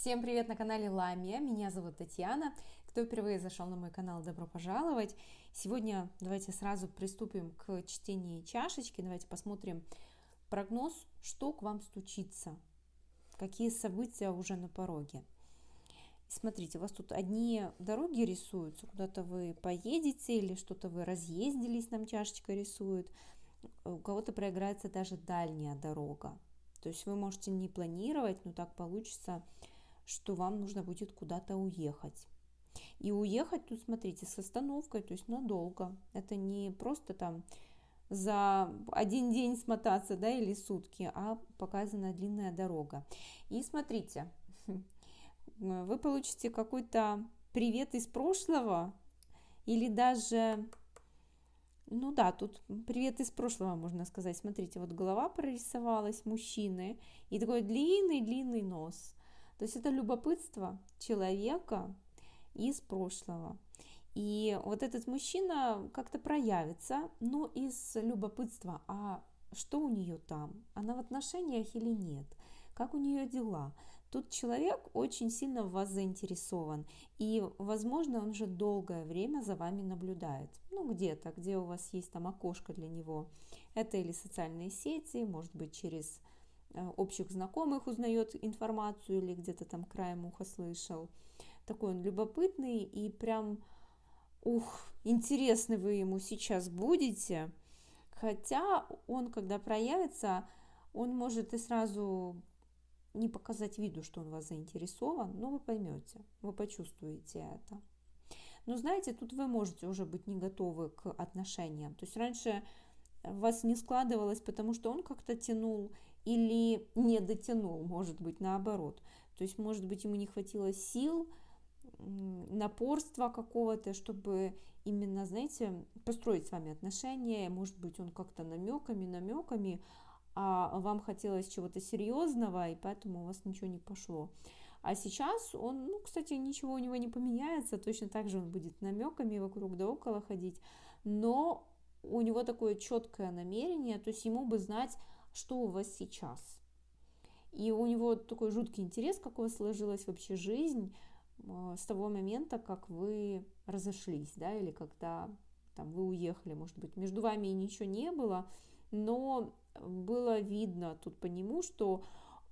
Всем привет на канале Ламия, меня зовут Татьяна. Кто впервые зашел на мой канал, добро пожаловать. Сегодня давайте сразу приступим к чтению чашечки. Давайте посмотрим прогноз, что к вам стучится, какие события уже на пороге. Смотрите, у вас тут одни дороги рисуются, куда-то вы поедете или что-то вы разъездились, нам чашечка рисует. У кого-то проиграется даже дальняя дорога. То есть вы можете не планировать, но так получится, что вам нужно будет куда-то уехать. И уехать тут, смотрите, с остановкой, то есть надолго. Это не просто там за один день смотаться, да, или сутки, а показана длинная дорога. И смотрите, вы получите какой-то привет из прошлого или даже... Ну да, тут привет из прошлого, можно сказать. Смотрите, вот голова прорисовалась мужчины и такой длинный-длинный нос. То есть это любопытство человека из прошлого. И вот этот мужчина как-то проявится, но из любопытства, а что у нее там? Она в отношениях или нет? Как у нее дела? Тут человек очень сильно в вас заинтересован, и, возможно, он уже долгое время за вами наблюдает. Ну, где-то, где у вас есть там окошко для него. Это или социальные сети, может быть, через общих знакомых узнает информацию или где-то там краем уха слышал. Такой он любопытный и прям, интересный вы ему сейчас будете. Хотя он, когда проявится, он может и сразу не показать виду, что он вас заинтересован, но вы поймете, вы почувствуете это. Но знаете, тут вы можете уже быть не готовы к отношениям. То есть раньше у вас не складывалось, потому что он как-то тянул или не дотянул, может быть, наоборот. То есть, может быть, ему не хватило сил, напорства какого-то, чтобы именно, знаете, построить с вами отношения. Может быть, он как-то намеками, а вам хотелось чего-то серьезного, и поэтому у вас ничего не пошло. А сейчас он, кстати, ничего у него не поменяется, точно так же он будет намеками вокруг да около ходить, но у него такое четкое намерение, то есть ему бы знать, что у вас сейчас. И у него такой жуткий интерес, как у вас сложилась вообще жизнь с того момента, как вы разошлись, да, или когда там вы уехали, может быть, между вами ничего не было, но было видно тут по нему, что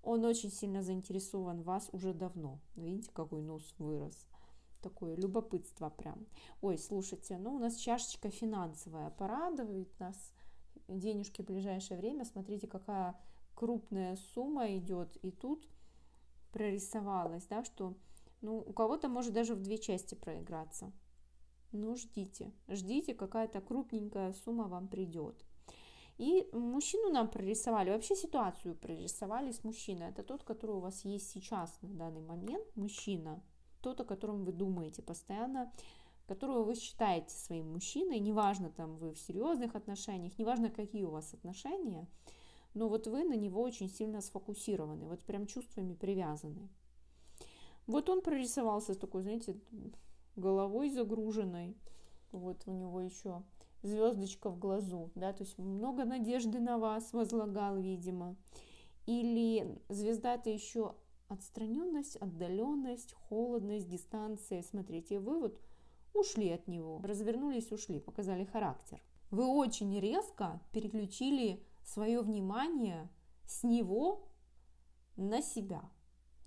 он очень сильно заинтересован в вас уже давно. Видите, какой нос вырос. Такое любопытство прям. Ой, слушайте, у нас чашечка финансовая порадует нас. Денежки в ближайшее время. Смотрите, какая крупная сумма идет. И тут прорисовалось, да, что у кого-то может даже в две части проиграться. Ждите, какая-то крупненькая сумма вам придет. И мужчину нам прорисовали, вообще ситуацию прорисовали с мужчиной. Это тот, который у вас есть сейчас на данный момент, мужчина. Тот, о котором вы думаете постоянно, которого вы считаете своим мужчиной. Неважно, там вы в серьезных отношениях, неважно, какие у вас отношения, но вот вы на него очень сильно сфокусированы, вот прям чувствами привязаны. Вот он прорисовался с такой, знаете, головой загруженной. Вот у него еще звездочка в глазу, да, то есть много надежды на вас возлагал, видимо. Или звезда — это еще отстраненность, отдаленность, холодность, дистанция. Смотрите, вы вот ушли от него, развернулись, ушли, показали характер. Вы очень резко переключили свое внимание с него на себя.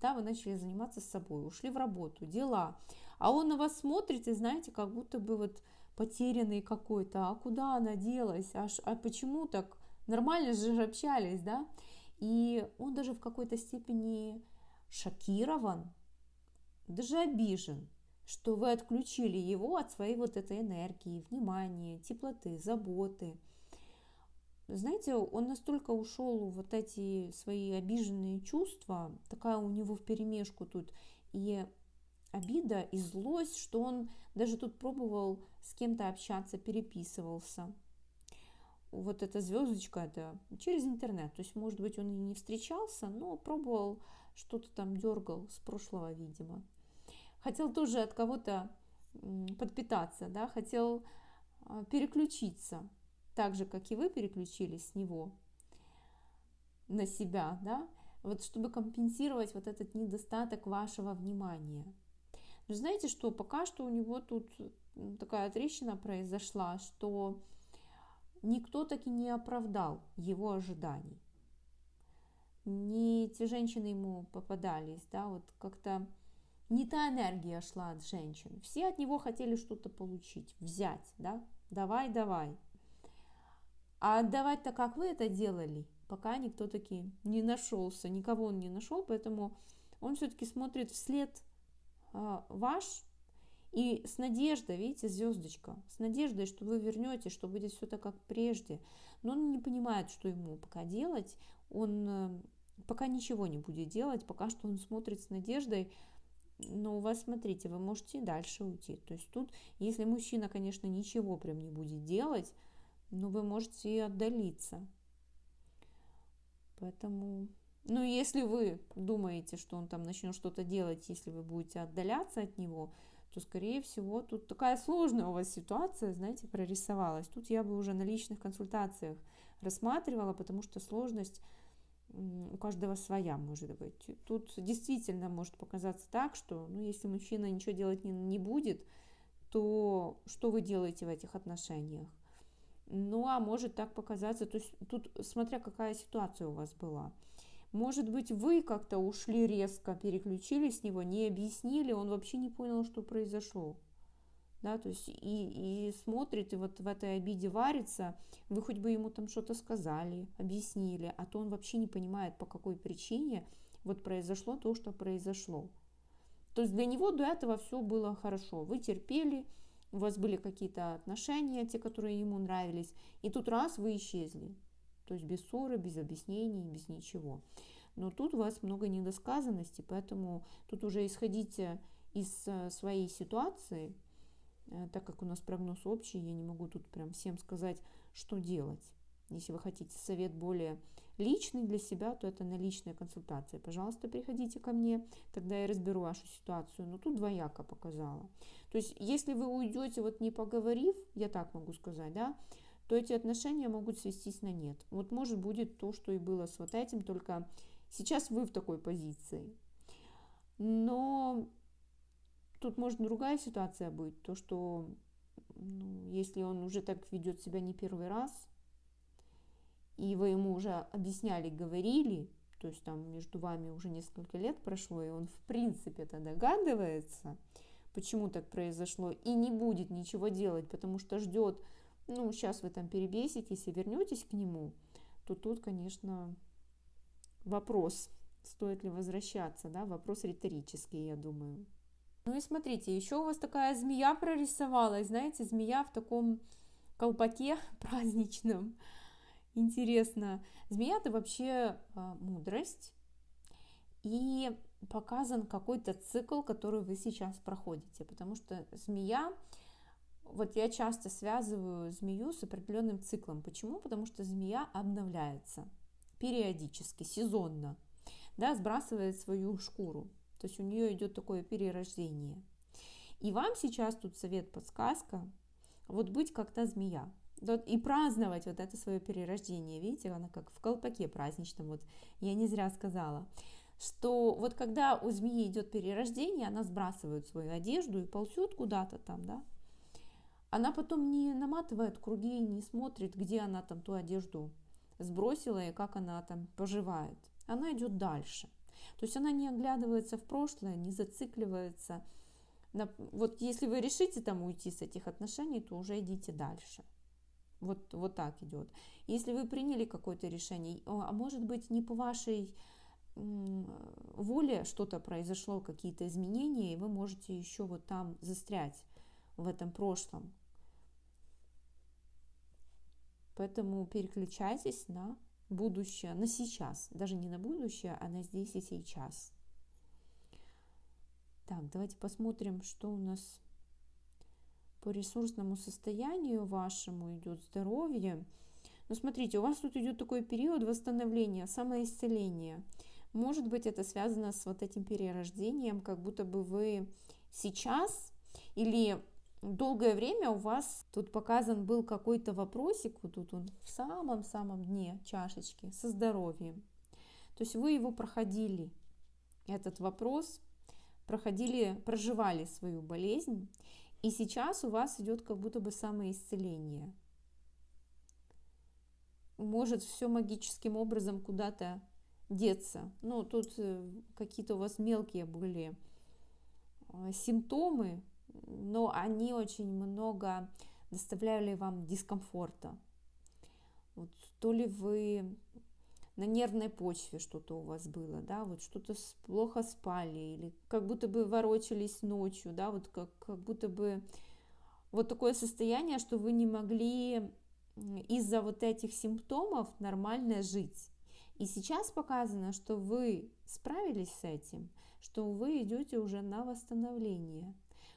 Да, вы начали заниматься собой, ушли в работу, дела. А он на вас смотрит и, знаете, как будто бы вот потерянный какой-то. А куда она делась? А почему так? Нормально же общались, да? И он даже в какой-то степени шокирован, даже обижен, что вы отключили его от своей вот этой энергии, внимания, теплоты, заботы. Знаете, он настолько ушел в вот эти свои обиженные чувства, такая у него вперемешку тут и обида, и злость, что он даже тут пробовал с кем-то общаться, переписывался. Вот эта звездочка, это через интернет. То есть, может быть, он и не встречался, но пробовал, что-то там дергал с прошлого, видимо. Хотел тоже от кого-то подпитаться, да, хотел переключиться. Так же, как и вы переключились с него на себя, да, вот чтобы компенсировать вот этот недостаток вашего внимания. Но знаете что, пока что у него тут такая трещина произошла, что никто таки не оправдал его ожиданий. Не те женщины ему попадались, да, вот как-то не та энергия шла от женщин. Все от него хотели что-то получить, взять, да, давай, давай. А отдавать-то, как вы это делали, пока никто таки не нашелся, никого он не нашел, поэтому он все-таки смотрит вслед ваш и с надеждой, видите, звездочка, с надеждой, что вы вернетесь, что будет все так, как прежде. Но он не понимает, что ему пока делать, он пока ничего не будет делать, пока что он смотрит с надеждой. Но у вас, смотрите, вы можете и дальше уйти. То есть тут, если мужчина, конечно, ничего прям не будет делать, но вы можете и отдалиться. Поэтому, ну, если вы думаете, что он там начнет что-то делать, если вы будете отдаляться от него, то, скорее всего, тут такая сложная у вас ситуация, знаете, прорисовалась. Тут я бы уже на личных консультациях рассматривала, потому что сложность у каждого своя, может быть. Тут действительно может показаться так, что, ну, если мужчина ничего делать не будет, то что вы делаете в этих отношениях? Ну, а может так показаться, то есть тут смотря какая ситуация у вас была. Может быть, вы как-то ушли резко, переключились с него, не объяснили, он вообще не понял, что произошло. Да, то есть и смотрит, и вот в этой обиде варится, вы хоть бы ему там что-то сказали, объяснили, а то он вообще не понимает, по какой причине вот произошло то, что произошло. То есть для него до этого все было хорошо, вы терпели, у вас были какие-то отношения, те, которые ему нравились, и тут раз вы исчезли. То есть без ссоры, без объяснений, без ничего. Но тут у вас много недосказанности, поэтому тут уже исходите из своей ситуации, так как у нас прогноз общий, я не могу тут прям всем сказать, что делать. Если вы хотите совет более личный для себя, то это на личной консультации. Пожалуйста, приходите ко мне, тогда я разберу вашу ситуацию. Но тут двояко показала. То есть, если вы уйдете, вот не поговорив, я так могу сказать, да, то эти отношения могут свестись на нет. Вот может будет то, что и было с вот этим, только сейчас вы в такой позиции. Но тут может другая ситуация быть, то, что если он уже так ведет себя не первый раз, и вы ему уже объясняли, говорили, то есть там между вами уже несколько лет прошло, и он в принципе это догадывается, почему так произошло, и не будет ничего делать, потому что ждет, ну, сейчас вы там перебеситесь и вернетесь к нему, то тут, конечно, вопрос, стоит ли возвращаться, да, вопрос риторический, я думаю. Ну и смотрите, еще у вас такая змея прорисовалась, знаете, змея в таком колпаке праздничном. Интересно. Змея — это вообще мудрость, и показан какой-то цикл, который вы сейчас проходите, потому что змея, вот я часто связываю змею с определенным циклом. Почему? Потому что змея обновляется периодически, сезонно, да, сбрасывает свою шкуру, то есть у нее идет такое перерождение. И вам сейчас тут совет, подсказка, вот быть как та змея, и праздновать вот это свое перерождение. Видите, она как в колпаке праздничном, вот я не зря сказала, что вот когда у змеи идет перерождение, она сбрасывает свою одежду и ползет куда-то там, да, она потом не наматывает круги, не смотрит, где она там ту одежду сбросила и как она там поживает. Она идет дальше. То есть она не оглядывается в прошлое, не зацикливается. Вот если вы решите там уйти с этих отношений, то уже идите дальше. Вот так идет. Если вы приняли какое-то решение, а может быть не по вашей воле что-то произошло, какие-то изменения, и вы можете еще вот там застрять в этом прошлом. Поэтому переключайтесь на будущее, на сейчас. Даже не на будущее, а на здесь и сейчас. Так, давайте посмотрим, что у нас по ресурсному состоянию вашему идет здоровье. Ну, смотрите, у вас тут идет такой период восстановления, самоисцеления. Может быть, это связано с вот этим перерождением, как будто бы вы сейчас или долгое время у вас тут показан был какой-то вопросик, вот тут он в самом-самом дне чашечки со здоровьем. То То есть вы его проходили, этот вопрос, проживали свою болезнь, и сейчас у вас идет как будто бы самоисцеление. Может все магическим образом куда-то деться. Ну, тут какие-то у вас мелкие были симптомы, но они очень много доставляли вам дискомфорта. Вот, то ли вы на нервной почве что-то у вас было, да, вот что-то плохо спали, или как будто бы ворочались ночью, да, вот как будто бы вот такое состояние, что вы не могли из-за вот этих симптомов нормально жить. И сейчас показано, что вы справились с этим, что вы идете уже на восстановление.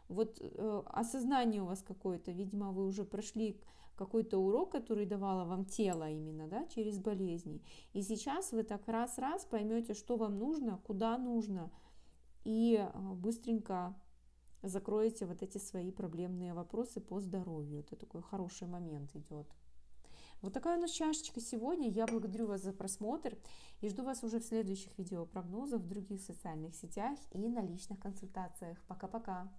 Вот осознание у вас какое-то, видимо, вы уже прошли какой-то урок, который давало вам тело именно, да, через болезни. И сейчас вы так раз-раз поймете, что вам нужно, куда нужно, и быстренько закроете вот эти свои проблемные вопросы по здоровью. Это такой хороший момент идет. Вот такая у нас чашечка сегодня. Я благодарю вас за просмотр и жду вас уже в следующих видеопрогнозах в других социальных сетях и на личных консультациях. Пока-пока!